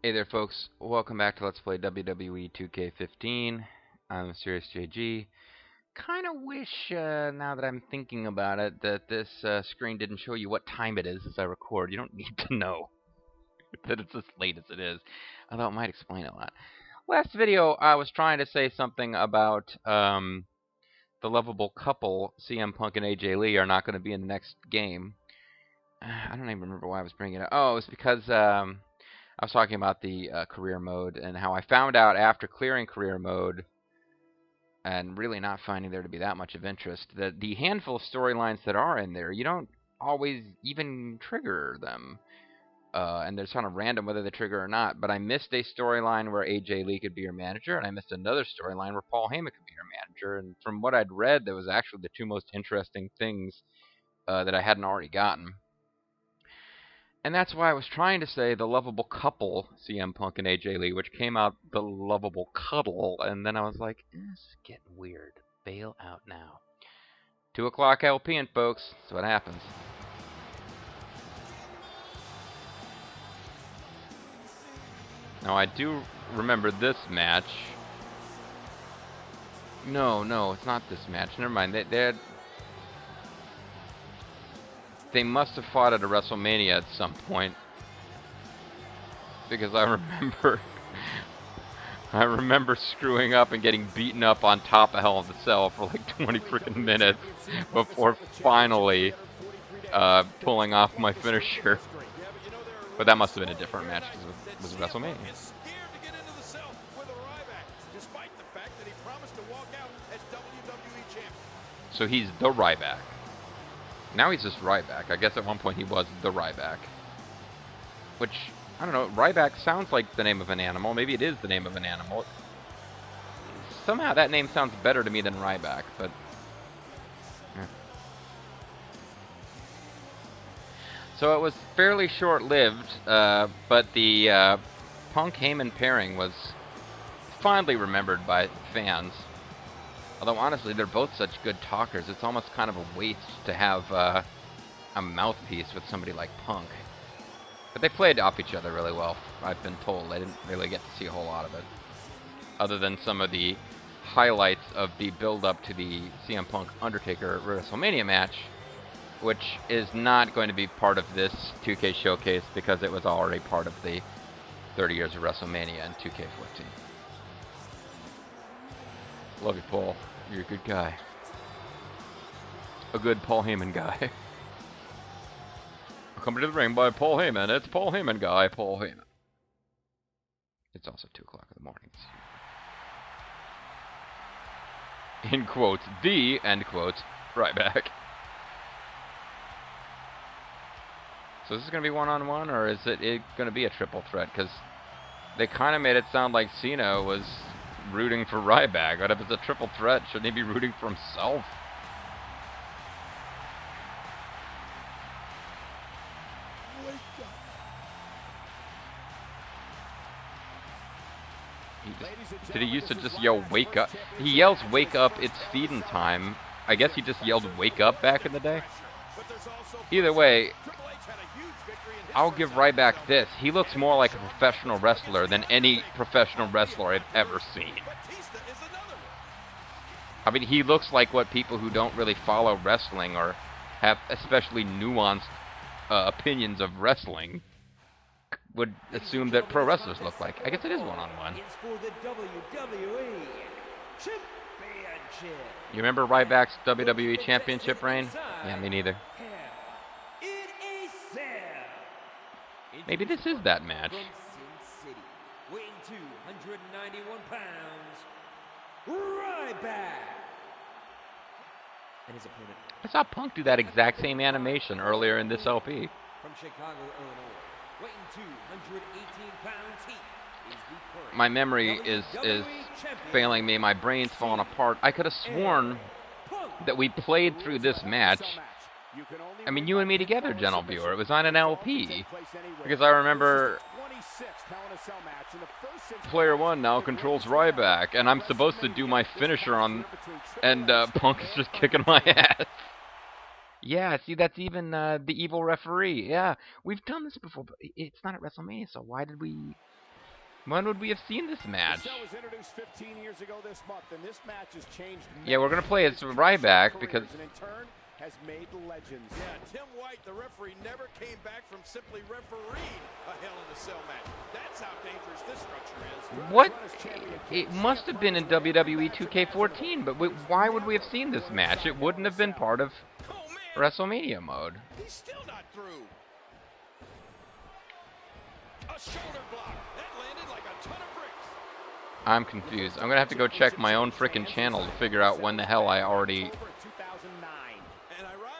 Hey there, folks. Welcome back to Let's Play WWE2K15. I'm Serious JG. Kind of wish, now that I'm thinking about it, that this screen didn't show you what time it is as I record. You don't need to know that it's as late as it is, although it might explain a lot. Last video, I was trying to say something about the lovable couple, CM Punk and AJ Lee, are not going to be in the next game. I don't even remember why I was bringing it up. Oh, it was because I was talking about the career mode and how I found out after clearing career mode and really not finding there to be that much of interest that the handful of storylines that are in there, you don't always even trigger them. And they're kind of random whether they trigger or not. But I missed a storyline where AJ Lee could be your manager, and I missed another storyline where Paul Heyman could be your manager. And from what I'd read, that was actually the two most interesting things that I hadn't already gotten. And that's why I was trying to say the lovable couple, CM Punk and AJ Lee, which came out the lovable cuddle, and then I was like, this is getting weird. Bail out now. 2 o'clock LPed, folks. That's what happens. Now, I do remember this match. No, it's not this match. Never mind. They must have fought at a WrestleMania at some point. Because I remember screwing up and getting beaten up on top of Hell in a Cell for like 20 freaking minutes before finally pulling off my finisher. But that must have been a different match because it was WrestleMania. So he's the Ryback. Now he's just Ryback. I guess at one point he was the Ryback. Which, I don't know, Ryback sounds like the name of an animal. Maybe it is the name of an animal. Somehow that name sounds better to me than Ryback, but... yeah. So it was fairly short-lived, but the Punk-Heyman pairing was fondly remembered by fans. Although, honestly, they're both such good talkers, it's almost kind of a waste to have a mouthpiece with somebody like Punk. But they played off each other really well, I've been told. I didn't really get to see a whole lot of it. Other than some of the highlights of the build-up to the CM Punk Undertaker WrestleMania match, which is not going to be part of this 2K showcase because it was already part of the 30 years of WrestleMania in 2K14. Love you, Paul. You're a good guy. A good Paul Heyman guy. Coming to the ring by Paul Heyman. It's Paul Heyman guy, Paul Heyman. It's also 2 o'clock in the morning. In quotes, the, end quotes, Ryback. So this is going to be one-on-one, or is it going to be a triple threat? Because they kind of made it sound like Cena was rooting for Ryback. But if it's a triple threat, shouldn't he be rooting for himself? Did he used to just yell, wake up? He yells, wake up, it's feeding time. I guess he just yelled, wake up back in the day. Either way, I'll give Ryback this. He looks more like a professional wrestler than any professional wrestler I've ever seen. I mean, he looks like what people who don't really follow wrestling or have especially nuanced opinions of wrestling would assume that pro wrestlers look like. I guess it is one-on-one. You remember Ryback's WWE Championship reign? Yeah, me neither. Maybe this is that match. Weighing 291 pounds, Ryback. And his opponent. I saw Punk do that exact same animation earlier in this LP. From Chicago, Illinois, weighing 218 pounds, he is the my memory is failing me. My brain's falling apart. I could have sworn that we played through this match. I mean, you and me together, gentle viewer. It was on an LP. Because I remember player one now controls Ryback, and I'm supposed to do my finisher on, and Punk is just kicking my ass. Yeah, see, that's even the evil referee. Yeah, we've done this before, but it's not at WrestleMania, so why did we When would we have seen this match? The show was introduced 15 years ago this month, and this match has changed. Yeah, we're gonna play as Ryback because. And in turn, has made legends. Yeah, Tim White, the referee, never came back from simply refereeing a Hell in a Cell match. That's how dangerous this structure is. What? It must have been in WWE2K15, but why would we have seen this match? It wouldn't have been part of WrestleMania mode. He's still not through. A shoulder block. That landed like a ton of bricks. I'm confused. I'm gonna have to go check my own frickin' channel to figure out when the hell I already.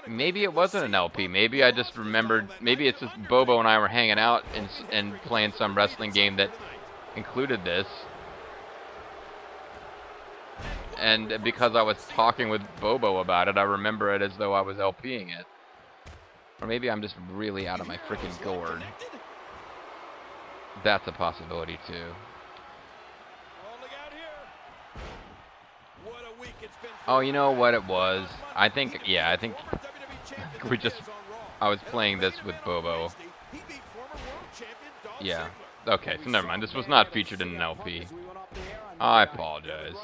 Maybe it wasn't an LP. Maybe I just remembered. Maybe it's just Bobo and I were hanging out and playing some wrestling game that included this. And because I was talking with Bobo about it, I remember it as though I was LPing it. Or maybe I'm just really out of my freaking gourd. That's a possibility too. Oh, you know what it was? I think I was playing this with Bobo. Yeah. Okay, so never mind. This was not featured in an LP. I apologize.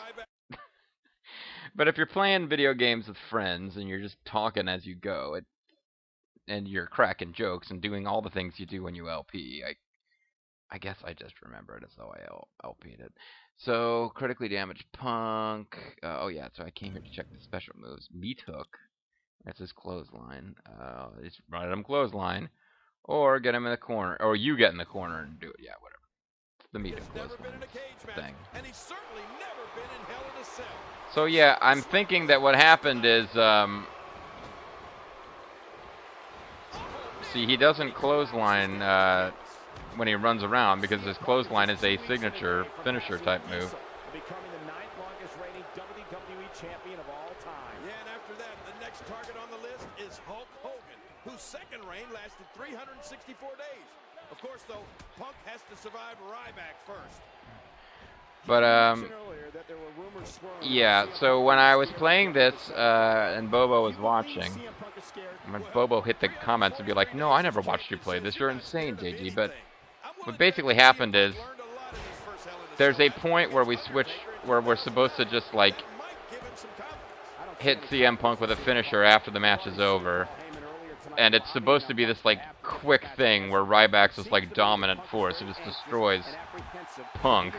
But if you're playing video games with friends and you're just talking as you go, and you're cracking jokes and doing all the things you do when you LP, I guess I just remember it as though I LP'd it. So, critically damaged Punk. Oh yeah, so I came here to check the special moves. Meat hook. That's his clothesline. It's run at him clothesline. Or get him in the corner. Or you get in the corner and do it. Yeah, whatever. It's the meat hook clothesline thing. And he's certainly never been in Hell in a Cell. So yeah, I'm thinking that what happened is, see, he doesn't clothesline, when he runs around because his clothesline is a signature finisher type move. Becoming the 9th longest reigning WWE champion of all time. Yeah, and after that, the next target on the list is Hulk Hogan, whose second reign lasted 364 days. Of course, though, Punk has to survive Ryback first. But, yeah, so when I was playing this, and Bobo was watching, when Bobo hit the comments and be like, no, I never watched you play this, you're insane, JG, but what basically happened is, there's a point where we switch, where we're supposed to just, like, hit CM Punk with a finisher after the match is over, and it's supposed to be this, like, quick thing where Ryback's this, like, dominant force, it just destroys Punk,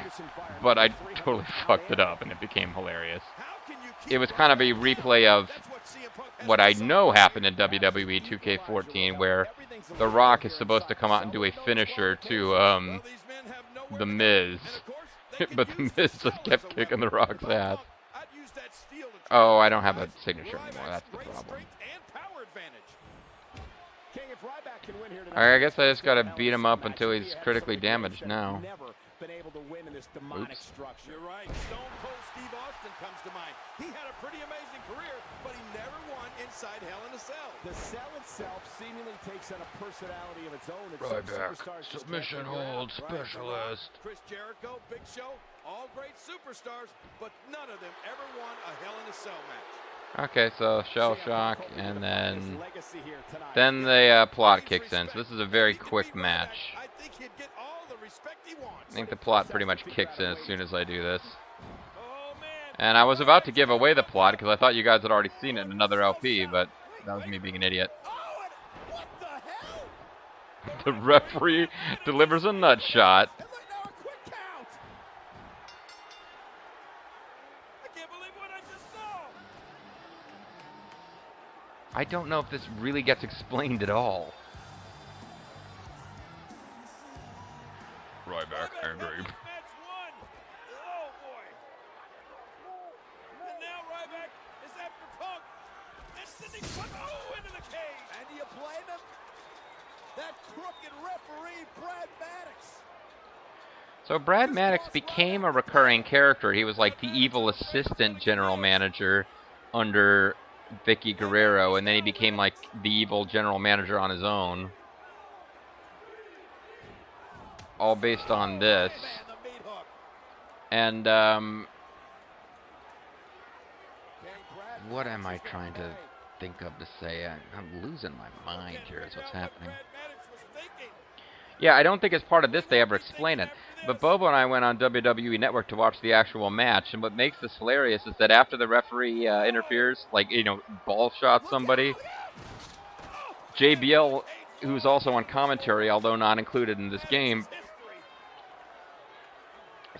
but I totally fucked it up, and it became hilarious. It was kind of a replay of what I know happened in WWE 2K14, where The Rock is supposed to come out and do a finisher to The Miz, but The Miz just kept kicking The Rock's ass. Oh, I don't have a signature anymore, that's the problem. I guess I just gotta beat him up until he's critically damaged now. Oops. You're right. Stone Cold Steve Austin comes to mind. He had a pretty amazing career, but he never won inside Hell in a Cell. The cell itself seemingly takes on a personality of its own. Ryback, submission hold specialist. Chris Jericho, Big Show, all great superstars, but none of them ever won a Hell in a Cell match. Okay, so Shell Shock, and then the plot kicks in. So this is a very quick match. I think the plot pretty much kicks in as soon as I do this. And I was about to give away the plot because I thought you guys had already seen it in another LP, but that was me being an idiot. The referee delivers a nut shot. I don't know if this really gets explained at all. Ryback angry. Oh boy. And now Ryback is after Punk. And sending Punk into the cage. And do you blame him? That crooked referee, Brad Maddox. So Brad Maddox became a recurring character. He was like the evil assistant general manager under Vicky Guerrero, and then he became like the evil general manager on his own. All based on this. And what am I trying to think of to say? I'm losing my mind here is what's happening. Yeah, I don't think as part of this they ever explain it. But Bobo and I went on WWE Network to watch the actual match, and what makes this hilarious is that after the referee interferes, like, ball shots somebody, JBL, who's also on commentary, although not included in this game,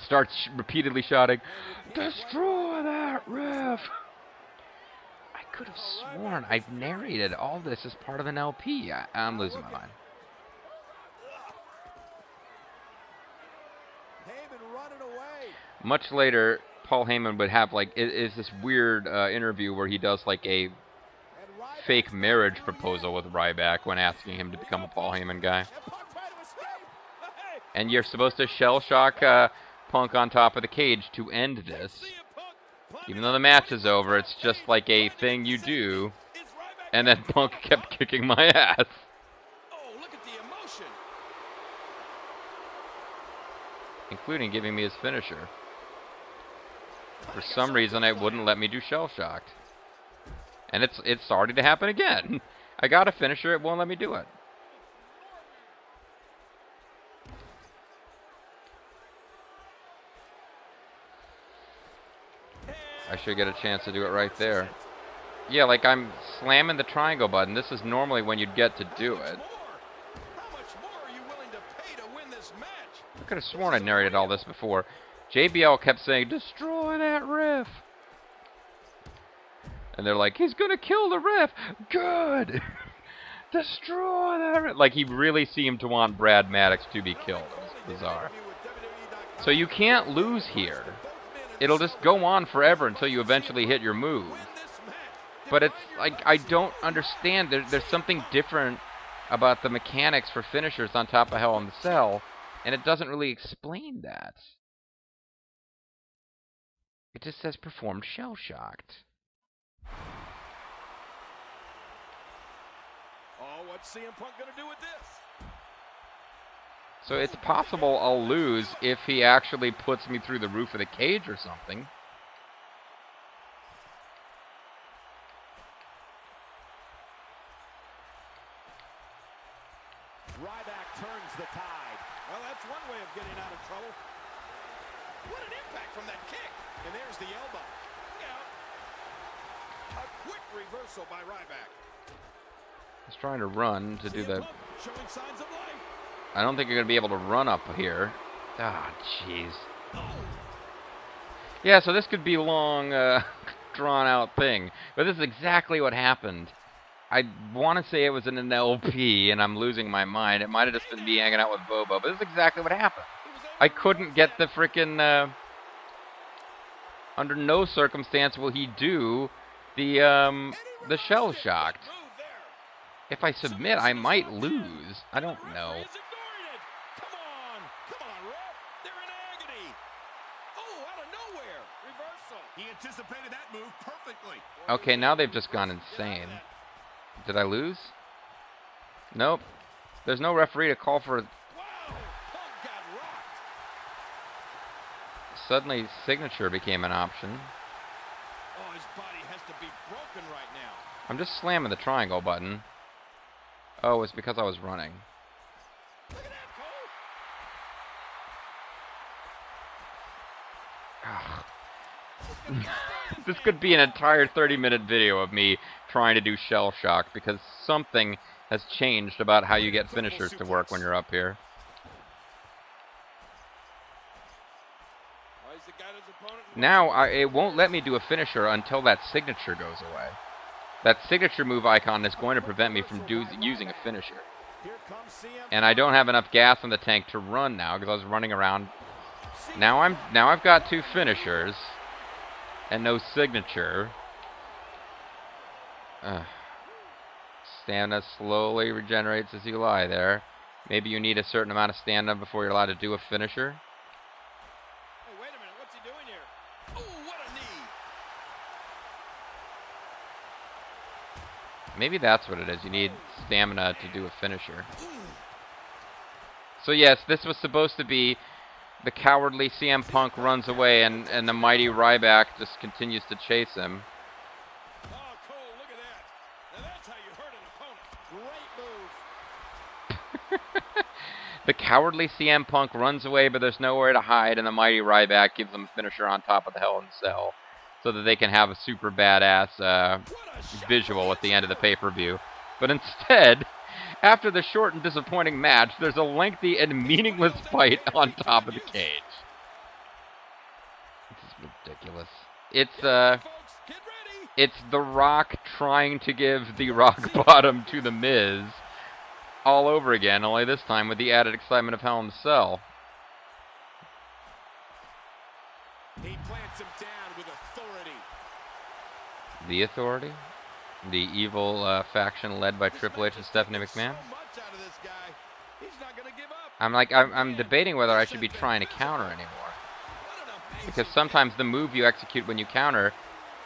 starts repeatedly shouting, "Destroy that ref!" I could have sworn I've narrated all this as part of an LP. I'm losing my mind. Much later, Paul Heyman would have, like, is this weird interview where he does, like, a fake marriage proposal with Ryback when asking him to become a Paul Heyman guy. And you're supposed to shell shock Punk on top of the cage to end this. Even though the match is over, it's just like a thing you do. And then Punk kept kicking my ass. Oh, look at the emotion. Including giving me his finisher. For some reason, it wouldn't let me do shell shocked. And it's starting to happen again. I got a finisher, it won't let me do it. I should get a chance to do it right there. Yeah, like I'm slamming the triangle button. This is normally when you'd get to do it. How much more are you willing to pay to win this match? I could have sworn I narrated all this before. JBL kept saying, "Destroy that ref." And they're like, "He's gonna kill the ref." Good. Destroy that ref. Like he really seemed to want Brad Maddox to be killed. It was bizarre. So you can't lose here. It'll just go on forever until you eventually hit your move. But it's like, I don't understand. There's something different about the mechanics for finishers on top of Hell in the Cell, and it doesn't really explain that. It just says performed shell-shocked. Oh, what's CM Punk gonna do with this? So it's possible I'll lose if he actually puts me through the roof of the cage or something. Ryback turns the tide. Well, that's one way of getting out of trouble. What an impact from that kick. And there's the elbow. Look out. A quick reversal by Ryback. He's trying to run to do the... Showing signs of life. I don't think you're going to be able to run up here. Ah, jeez. Yeah, so this could be a long, drawn-out thing. But this is exactly what happened. I want to say it was in an LP, and I'm losing my mind. It might have just been me hanging out with Bobo, but this is exactly what happened. I couldn't get the frickin'... under no circumstance will he do the shell-shocked. If I submit, I might lose. I don't know. He anticipated that move perfectly. Okay, now they've just gone insane. Did I lose? Nope. There's no referee to call for... Suddenly, signature became an option. Oh, his body has to be broken right now. I'm just slamming the triangle button. Oh, it's because I was running. Look at that, Cole. This could be an entire 30-minute video of me trying to do shell shock because something has changed about how you get finishers to work when you're up here. Now, it won't let me do a finisher until that signature goes away. That signature move icon is going to prevent me from using a finisher. And I don't have enough gas in the tank to run now because I was running around. Now I've got two finishers and no signature. Stamina slowly regenerates as you lie there. Maybe you need a certain amount of stamina before you're allowed to do a finisher. Hey, wait a minute. What's he doing here? Oh, what a knee. Maybe that's what it is. You need stamina to do a finisher. So yes, this was supposed to be the cowardly CM Punk runs away and the mighty Ryback just continues to chase him. Oh, Cole, look at that. Now that's how you hurt an opponent. Great move. The cowardly CM Punk runs away, but there's nowhere to hide, and the mighty Ryback gives them a finisher on top of the Hell in a Cell, so that they can have a super badass visual at the end of the pay-per-view. But instead, after the short and disappointing match, there's a lengthy and meaningless fight on top of the cage. This is ridiculous. It's The Rock trying to give the rock bottom to The Miz all over again, only this time with the added excitement of Hell in a Cell. He plants him down with authority. The Authority? The evil faction led by Triple H and Stephanie McMahon? I'm debating whether I should be trying to counter anymore. Because sometimes the move you execute when you counter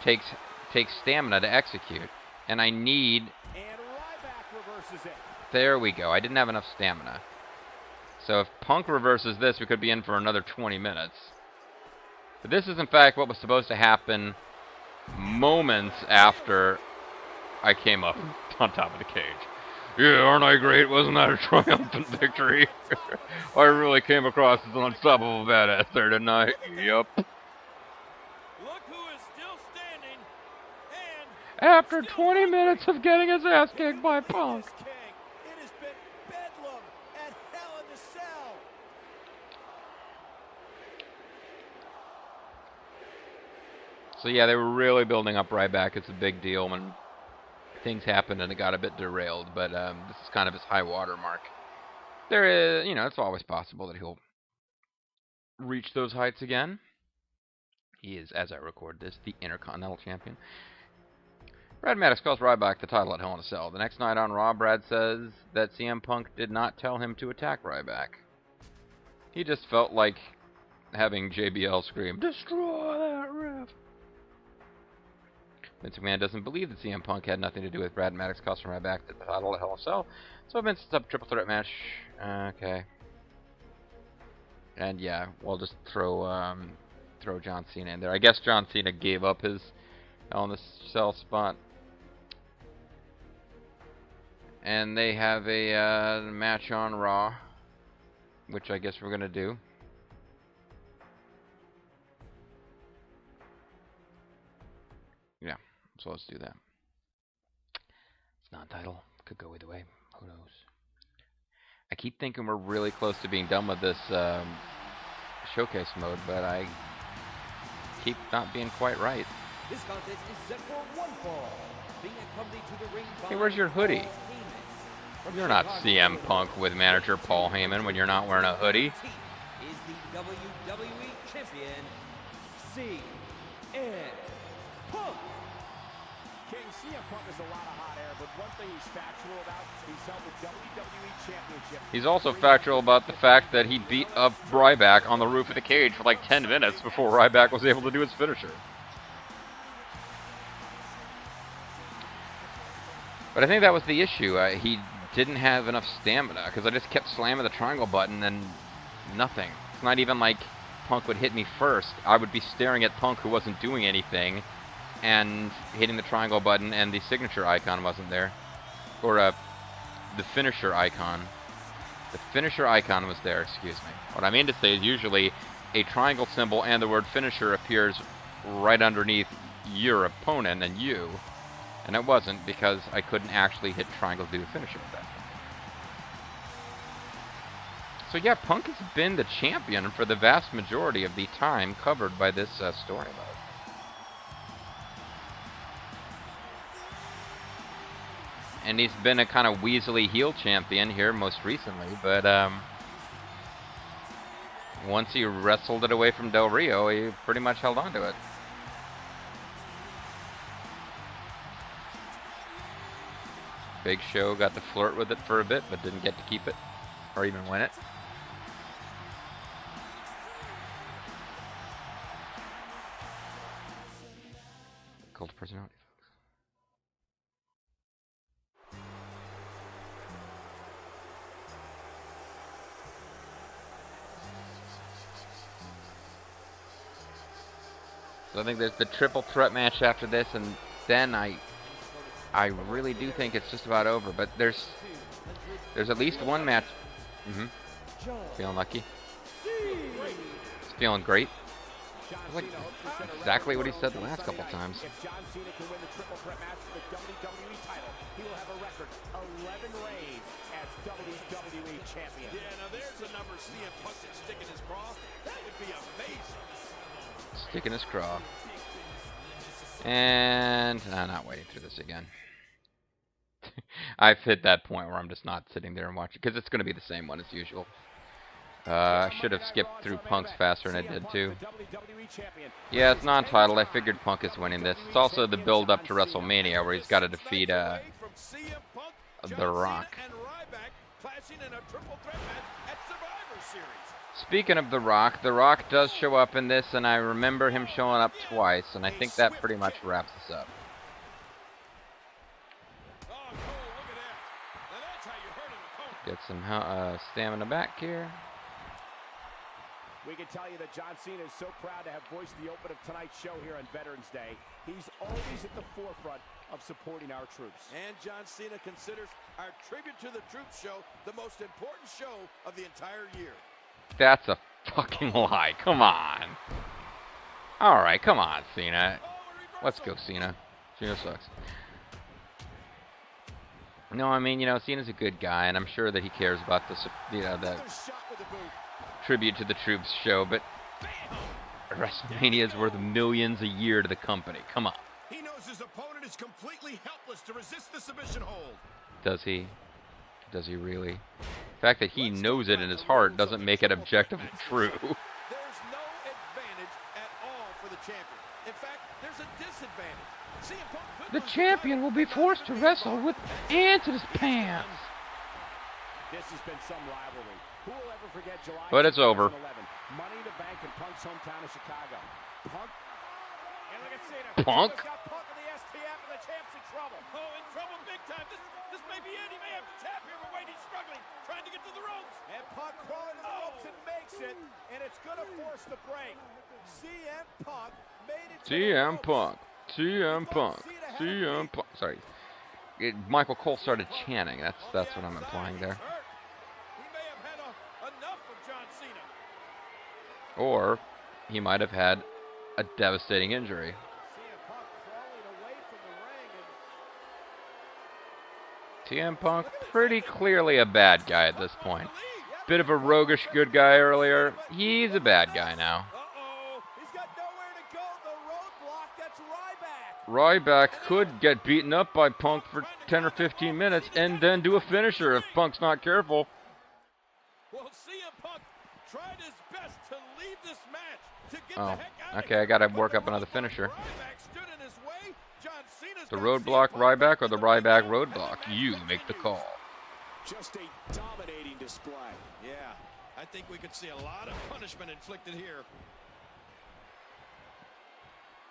takes stamina to execute. And I need... There we go. I didn't have enough stamina. So if Punk reverses this, we could be in for another 20 minutes. But this is, in fact, what was supposed to happen moments after I came up on top of the cage. Yeah, aren't I great? Wasn't that a triumphant victory? I really came across as an unstoppable badass there tonight. Yup. Look who is still standing. And after 20 minutes of getting his ass kicked by Punk. it has been bedlam at Hell in the Cell. So yeah, they were really building up Ryback. It's a big deal when things happened and it got a bit derailed, but this is kind of his high water mark. There is, it's always possible that he'll reach those heights again. He is, as I record this, the Intercontinental Champion. Brad Maddox calls Ryback the title at Hell in a Cell. The next night on Raw, Brad says that CM Punk did not tell him to attack Ryback. He just felt like having JBL scream, "Destroy that ref!" Vince McMahon doesn't believe that CM Punk had nothing to do with Brad Maddox costing Ryback the title at Hell in a Cell. So Vince sets up a triple threat match. Okay. And yeah, we'll just throw John Cena in there. I guess John Cena gave up his Hell in a Cell spot. And they have a match on Raw, which I guess we're going to do. Yeah, so let's do that. It's non-title. Could go either way. Who knows? I keep thinking we're really close to being done with this showcase mode, but I keep not being quite right. This contest is set for one fall. Being accompanied to the ring by Hey, where's your hoodie? You're not CM Punk with manager Paul Heyman when you're not wearing a hoodie. Is the WWE Champion, CM Punk. King, CM Punk is a lot of hot air, but one thing he's factual about, he's held the WWE Championship. He's also factual about the fact that he beat up Ryback on the roof of the cage for like 10 minutes before Ryback was able to do his finisher. But I think that was the issue. He didn't have enough stamina because I just kept slamming the triangle button and nothing. It's not even like Punk would hit me first. I would be staring at Punk who wasn't doing anything and hitting the triangle button, and the signature icon wasn't there. Or the finisher icon. The finisher icon was there, excuse me. What I mean to say is usually a triangle symbol and the word finisher appears right underneath your opponent and you. And it wasn't because I couldn't actually hit triangle to do the finisher with that. So yeah, Punk has been the champion for the vast majority of the time covered by this story mode. And he's been a kind of weaselly heel champion here most recently, but once he wrestled it away from Del Rio, he pretty much held on to it. Big Show got to flirt with it for a bit, but didn't get to keep it, or even win it. Cult of personality, folks. So I think there's the triple threat match after this, and then I really do think it's just about over, but there's at least one match. Feeling lucky. He's feeling great. Like exactly what he said the last couple times. If John Cena can win the triple threat match for the WWE title, he will have a record 11 reigns as WWE champion. Yeah, now there's a number CM Punk could stick in his craw. That would be amazing. Stick in his craw. And I'm not waiting through this again. I've hit that point where I'm just not sitting there and watching, because it's going to be the same one as usual. I should have skipped through Punk's faster than I did too. Yeah, it's non-titled. I figured Punk is winning this. It's also the build-up to WrestleMania where he's got to defeat The Rock. Speaking of The Rock does show up in this, and I remember him showing up twice, and I think that pretty much wraps this up. Get some stamina back here. We can tell you that John Cena is so proud to have voiced the open of tonight's show here on Veterans Day. He's always at the forefront of supporting our troops. And John Cena considers our Tribute to the Troops show the most important show of the entire year. That's a fucking lie. Come on. Alright, come on, Cena. Let's go, Cena. Cena sucks. No, I mean, you know, Cena's a good guy, and I'm sure that he cares about the Tribute to the Troops show, but WrestleMania is worth millions a year to the company. Come on. He knows his opponent is completely helpless to resist the submission hold. Does he? Does he really? The fact that he knows it in his heart doesn't make it objectively true. There's no advantage at all for the champion. In fact, there's a disadvantage. The champion will be forced to wrestle with ants in his pants. This has been some rivalry. Who will ever forget July? But it's over. Money in the Bank in Punk's hometown of Chicago. Punk. And look at Cena. Punk. Got Punk in the STF and the champ's in trouble. Oh, in trouble big time. This may be it. He may have to tap here, but wait, he's struggling, trying to get to the ropes. And Punk crawling to the ropes and makes it, and it's going to force the break. CM Punk made it. CM Punk. CM Punk. CM Punk. Sorry. Michael Cole started chanting. That's what I'm implying there. He may have had enough of John Cena. Or he might have had a devastating injury. CM Punk, pretty clearly a bad guy at this point. Bit of a roguish good guy earlier. He's a bad guy now. He's got nowhere to go. The roadblock, that's Ryback could get beaten up by Punk for 10 or 15 minutes and then do a finisher if Punk's not careful. Well, CM Punk tried his best to leave this match to get Oh, the heck out of okay, I here, gotta but work the up another roadblock finisher. Ryback stood in his way. John Cena's The got roadblock CM Punk Ryback or the back in Ryback ring. roadblock? You make the call. Just a dominating display. Yeah, I think we could see a lot of punishment inflicted here.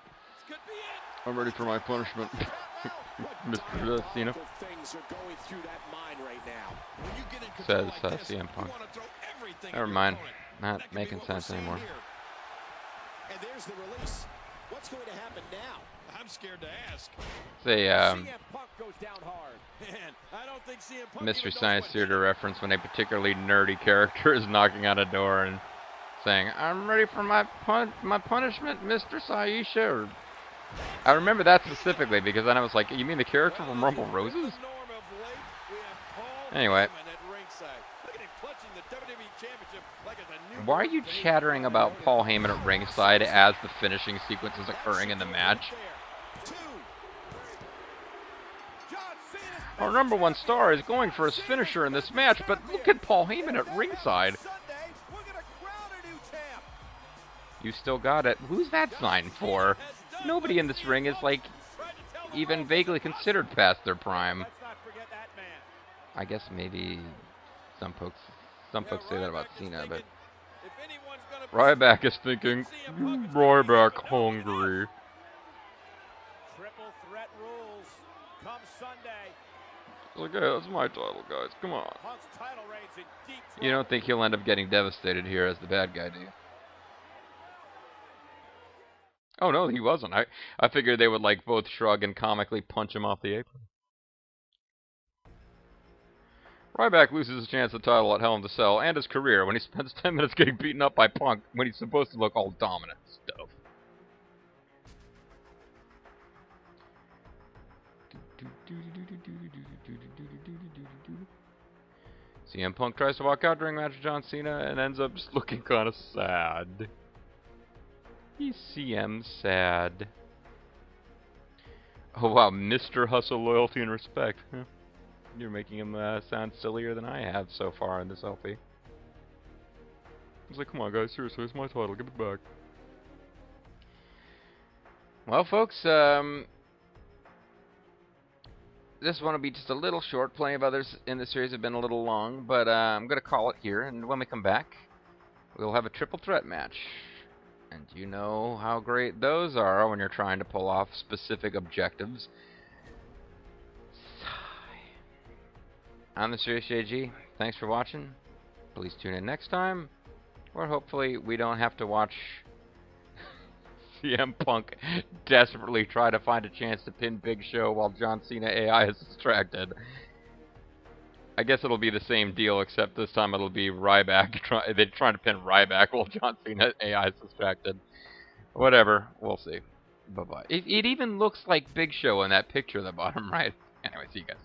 This could be it. I'm ready for my punishment. Mr. Cena Things are going through that mind right now. When you get in control says like this, CM Punk. you wanna throw everything Never at your mind. opponent. Not That could be making what we're sense seeing anymore. here. And there's the release. What's going to happen now? I'm scared to ask. It's a CM Punk goes down hard. Man, I don't think CM Punk Mystery even knows Science what Theater reference when a particularly nerdy character is knocking on a door and saying, "I'm ready for my punishment, Mr. Saisha." Or, I remember that specifically because then I was like, "You mean the character from Rumble Roses?" Anyway. Why are you chattering about Paul Heyman at ringside as the finishing sequence is occurring in the match? Our number one star is going for his finisher in this match, but look at Paul Heyman at ringside. You still got it. Who's that sign for? Nobody in this ring is, like, even vaguely considered past their prime. I guess maybe some folks say that about Cena, but Ryback is thinking, Ryback hungry. Triple threat rules come Sunday. Like, hey, that's my title, guys. Come on. Punk's title reigns in deep trouble. You don't think he'll end up getting devastated here as the bad guy, do you? Oh, no, he wasn't. I figured they would, like, both shrug and comically punch him off the apron. Ryback loses his chance at the title at Hell in a Cell and his career when he spends 10 minutes getting beaten up by Punk when he's supposed to look all dominant stuff. CM Punk tries to walk out during a match with John Cena and ends up just looking kind of sad. He's CM sad. Oh wow, Mr. Hustle, Loyalty, and Respect. Huh. You're making him sound sillier than I have so far in this LP. I was like, come on guys, seriously, it's my title, give it back. Well folks, this one will be just a little short. Plenty of others in the series have been a little long, but I'm going to call it here, and when we come back, we'll have a triple threat match. And you know how great those are when you're trying to pull off specific objectives. I'm the Serious JG. Thanks for watching. Please tune in next time, or hopefully we don't have to watch CM Punk desperately try to find a chance to pin Big Show while John Cena AI is distracted. I guess it'll be the same deal, except this time it'll be Ryback. They're trying to pin Ryback while John Cena AI is distracted. Whatever, we'll see. Bye-bye. It even looks like Big Show in that picture at the bottom right. Anyway, see you guys.